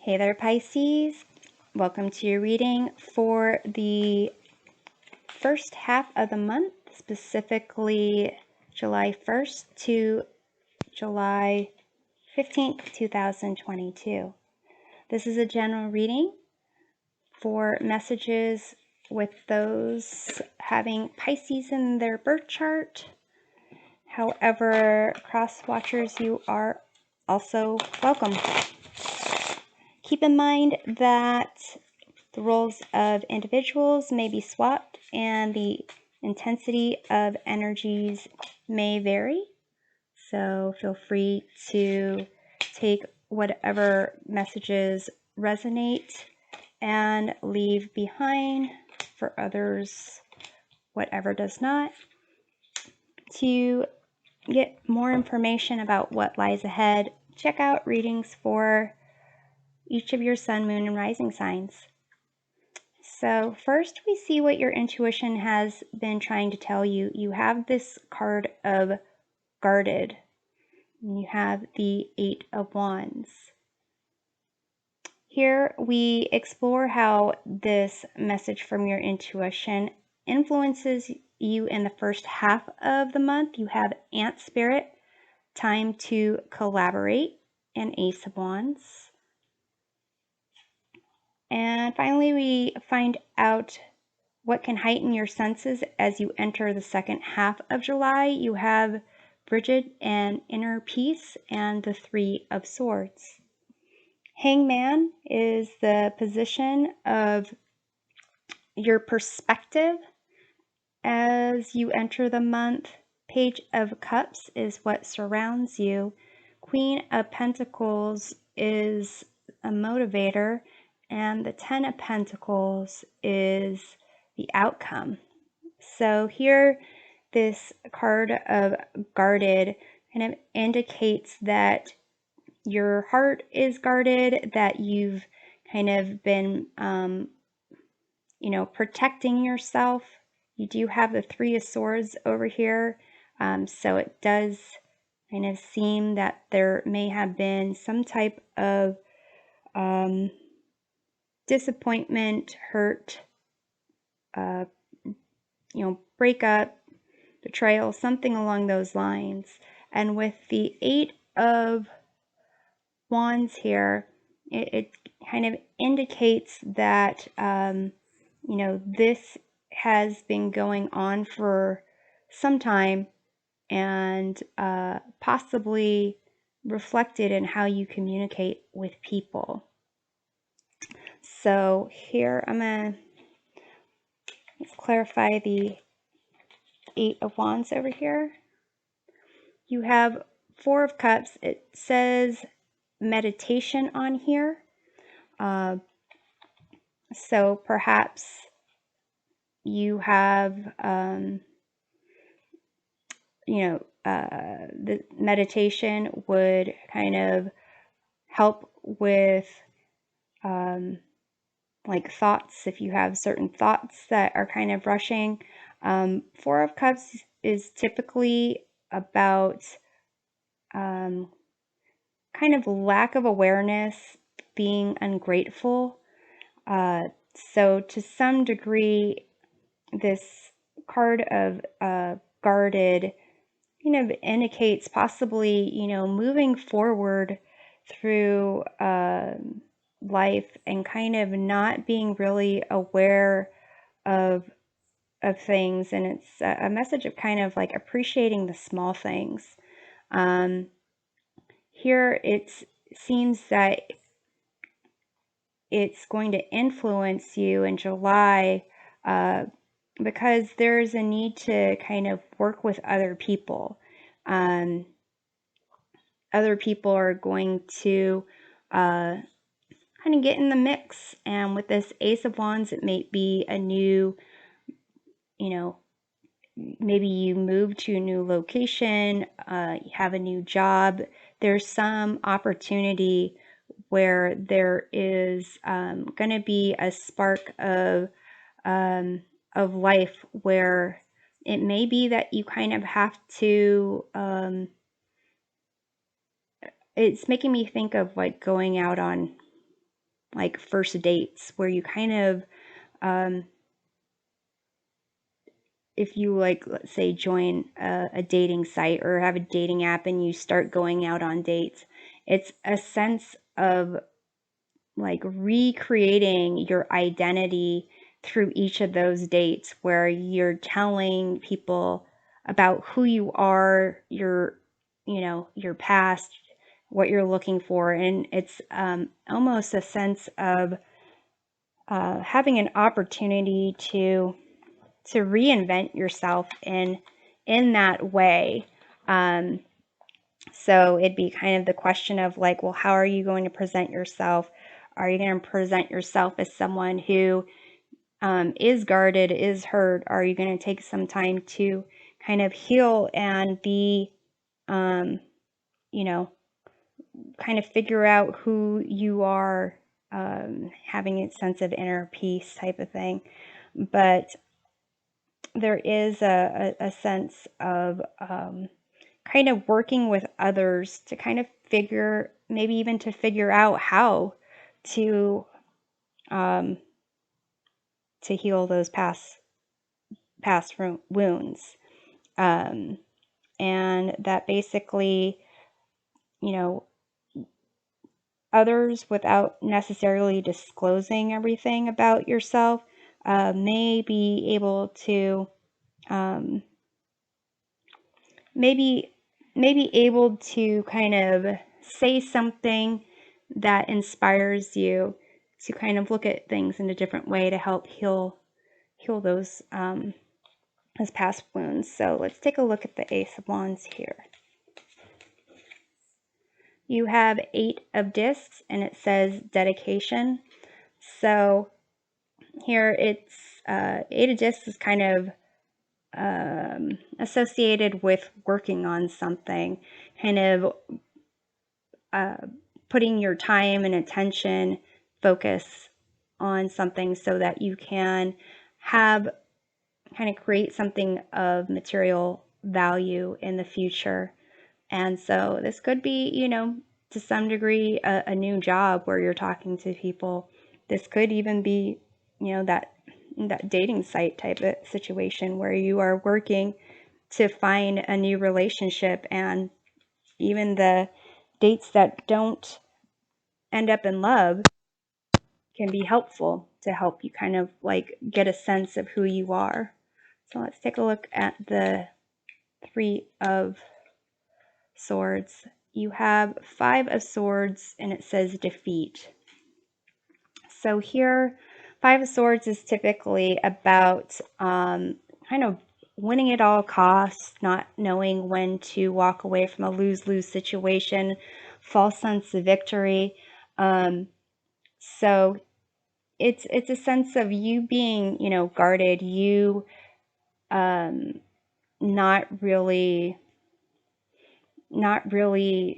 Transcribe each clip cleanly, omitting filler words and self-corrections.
Hey there, Pisces. Welcome to your reading for the first half of the month, specifically July 1st to July 15th, 2022. This is a general reading for messages with those having Pisces in their birth chart. However, cross watchers, you are also welcome. Keep in mind that the roles of individuals may be swapped and the intensity of energies may vary. So feel free to take whatever messages resonate and leave behind for others whatever does not. To get more information about what lies ahead, check out readings for each of your sun, moon, and rising signs. So first we see what your intuition has been trying to tell you. You have this card of guarded. You have the 8 of Wands. Here we explore how this message from your intuition influences you in the first half of the month. You have Ant Spirit, time to collaborate, and Ace of Wands. And finally, we find out what can heighten your senses as you enter the second half of July. You have Bridget and Inner Peace and the 3 of Swords. Hangman is the position of your perspective as you enter the month. Page of Cups is what surrounds you. Queen of Pentacles is a motivator, and the 10 of Pentacles is the outcome. So here, this card of guarded kind of indicates that your heart is guarded, that you've kind of been, protecting yourself. You do have the 3 of Swords over here, so it does kind of seem that there may have been some type of disappointment, hurt, breakup, betrayal, something along those lines. And with the 8 of Wands here, it kind of indicates that, this has been going on for some time and possibly reflected in how you communicate with people. So here I'm going to let's clarify the 8 of Wands over here. You have 4 of Cups. It says meditation on here. So perhaps you have, the meditation would kind of help with like thoughts, if you have certain thoughts that are kind of rushing. 4 of Cups is typically about kind of lack of awareness, being ungrateful. So to some degree, this card of guarded kind of indicates possibly, moving forward through life and kind of not being really aware of things. And it's a message of kind of like appreciating the small things. Here it seems that it's going to influence you in July because there's a need to kind of work with other people. Other people are going to kind of get in the mix. And with this Ace of Wands, it may be a new, maybe you move to a new location, you have a new job. There's some opportunity where there is going to be a spark of life where it may be that you kind of have to, it's making me think of like going out on like first dates, where you kind of, if you like, let's say, join a dating site or have a dating app and you start going out on dates, it's a sense of like recreating your identity through each of those dates, where you're telling people about who you are, your past, what you're looking for. And it's almost a sense of having an opportunity to reinvent yourself in that way. So it'd be kind of the question of like, well, how are you going to present yourself? Are you going to present yourself as someone who is guarded, is hurt? Are you going to take some time to kind of heal and be, kind of figure out who you are, having a sense of inner peace type of thing? But there is a sense of kind of working with others to kind of maybe even to figure out how to heal those past wounds, and that basically, you know, others, without necessarily disclosing everything about yourself, may be able to maybe able to kind of say something that inspires you to kind of look at things in a different way to help heal those past wounds. So let's take a look at the Ace of Wands here. You have 8 of Discs and it says dedication. So here it's 8 of Discs is kind of associated with working on something, kind of putting your time and attention, focus on something so that you can have kind of create something of material value in the future. And so this could be, to some degree, a new job where you're talking to people. This could even be, that dating site type of situation where you are working to find a new relationship, and even the dates that don't end up in love can be helpful to help you kind of like get a sense of who you are. So let's take a look at the 3 of Swords. You have 5 of Swords and it says defeat. So here, 5 of Swords is typically about kind of winning at all costs, not knowing when to walk away from a lose-lose situation, false sense of victory. So it's a sense of you being, guarded, you not really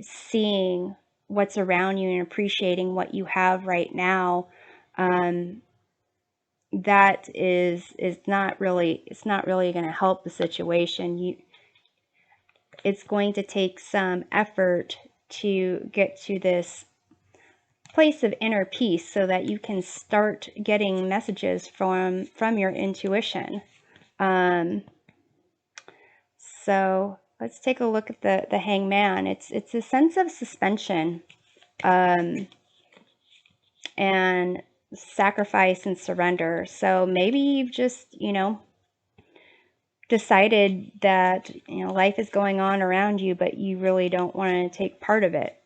seeing what's around you and appreciating what you have right now. That is not really, it's not really going to help the situation. It's going to take some effort to get to this place of inner peace so that you can start getting messages from your intuition. So let's take a look at the Hangman. It's a sense of suspension, and sacrifice and surrender. So maybe you've just, decided that, life is going on around you, but you really don't want to take part of it,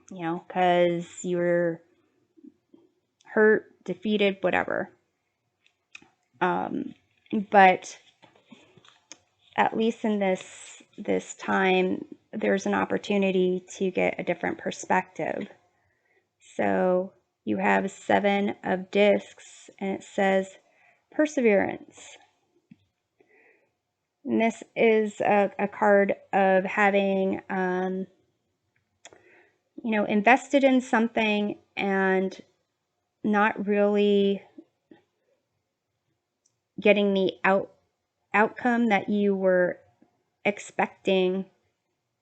because you're hurt, defeated, whatever. But at least in this time, there's an opportunity to get a different perspective. So you have 7 of Discs and it says perseverance. And this is a card of having, invested in something and not really getting the outcome that you were expecting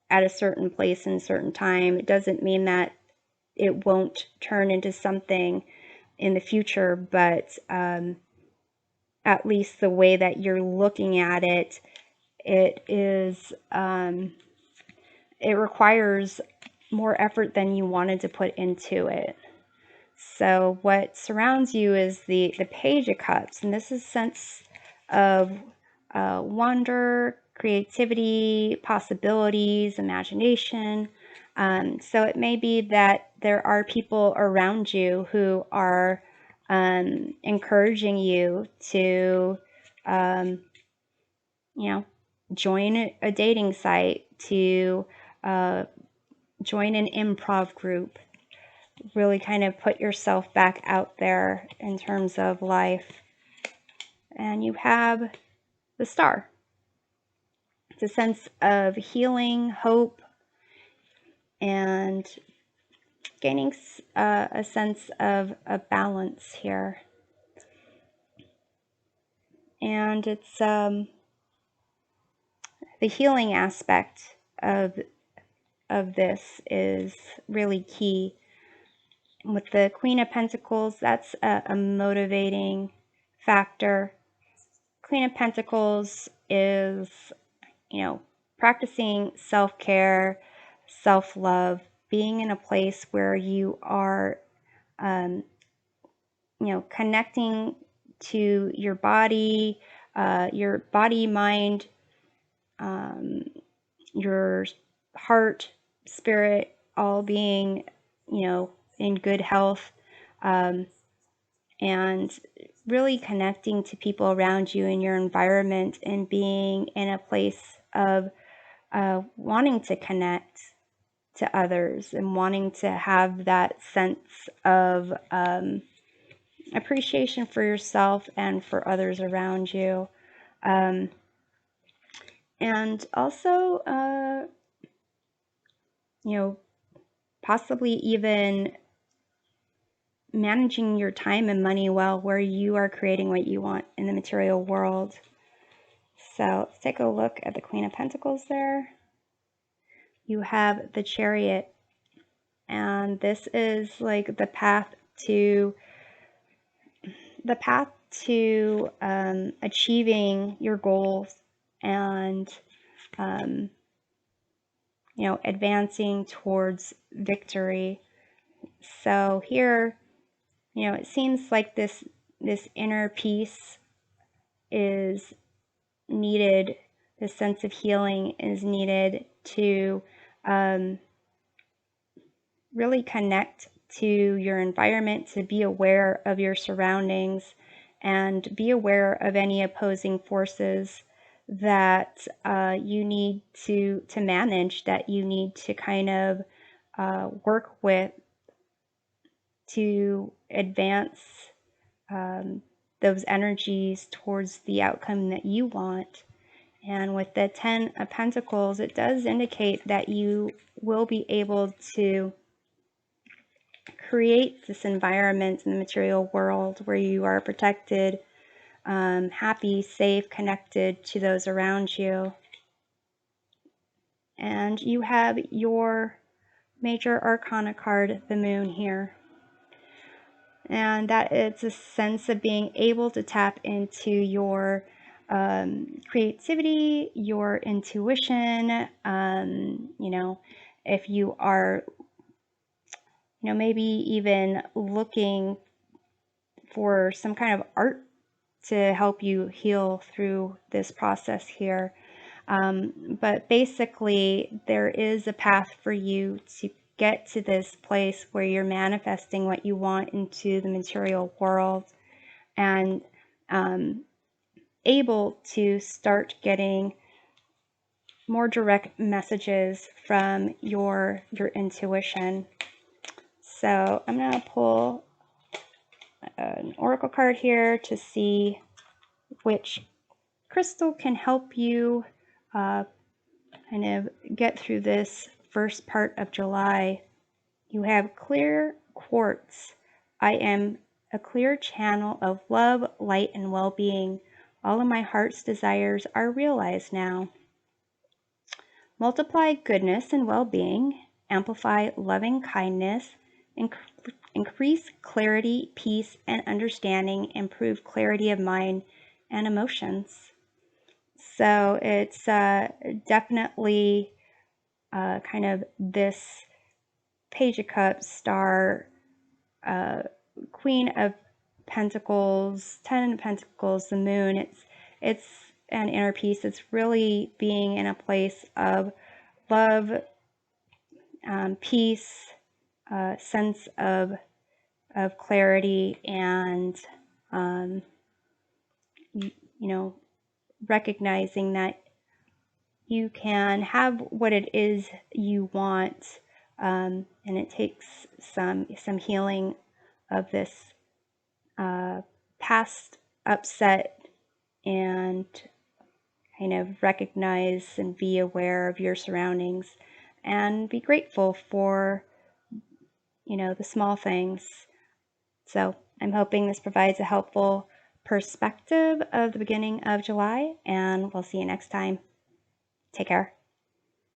at a certain place and certain time. It doesn't mean that it won't turn into something in the future, but at least the way that you're looking at it, it is, it requires more effort than you wanted to put into it. So what surrounds you is the Page of Cups, and this is a sense of wonder, creativity, possibilities, imagination. So it may be that there are people around you who are encouraging you to, join a dating site, to join an improv group, really kind of put yourself back out there in terms of life. And you have the Star. It's a sense of healing, hope, and gaining a sense of a balance here. And it's the healing aspect of this is really key. With the Queen of Pentacles, that's a motivating factor. Queen of Pentacles is, practicing self-care, self-love, being in a place where you are, connecting to your body, mind, your heart, spirit, all being, in good health, and really connecting to people around you in your environment and being in a place of wanting to connect to others and wanting to have that sense of appreciation for yourself and for others around you. And also, possibly even managing your time and money well, where you are creating what you want in the material world. So let's take a look at the Queen of Pentacles there. You have the Chariot, and this is like the path to achieving your goals and advancing towards victory. So here, it seems like this inner peace is needed. This sense of healing is needed to really connect to your environment, to be aware of your surroundings, and be aware of any opposing forces that you need to manage, that you need to kind of work with to advance those energies towards the outcome that you want. And with the 10 of Pentacles, it does indicate that you will be able to create this environment in the material world where you are protected, happy, safe, connected to those around you. And you have your major arcana card, the Moon, here. And that it's a sense of being able to tap into your creativity, your intuition. If you are, maybe even looking for some kind of art to help you heal through this process here. But basically, there is a path for you to get to this place where you're manifesting what you want into the material world and able to start getting more direct messages from your intuition. So I'm going to pull an oracle card here to see which crystal can help you kind of get through this first part of July. You have clear quartz. I am a clear channel of love, light, and well-being. All of my heart's desires are realized now. Multiply goodness and well-being. Amplify loving kindness. increase clarity, peace, and understanding, improve clarity of mind and emotions. So it's definitely kind of this Page of Cups, Star, Queen of Pentacles, Ten of Pentacles, the Moon. It's an inner peace. It's really being in a place of love, peace, sense of clarity, and recognizing that you can have what it is you want, and it takes some healing of this past upset, and kind of recognize and be aware of your surroundings and be grateful for the small things. So I'm hoping this provides a helpful perspective of the beginning of July, and we'll see you next time. Take care.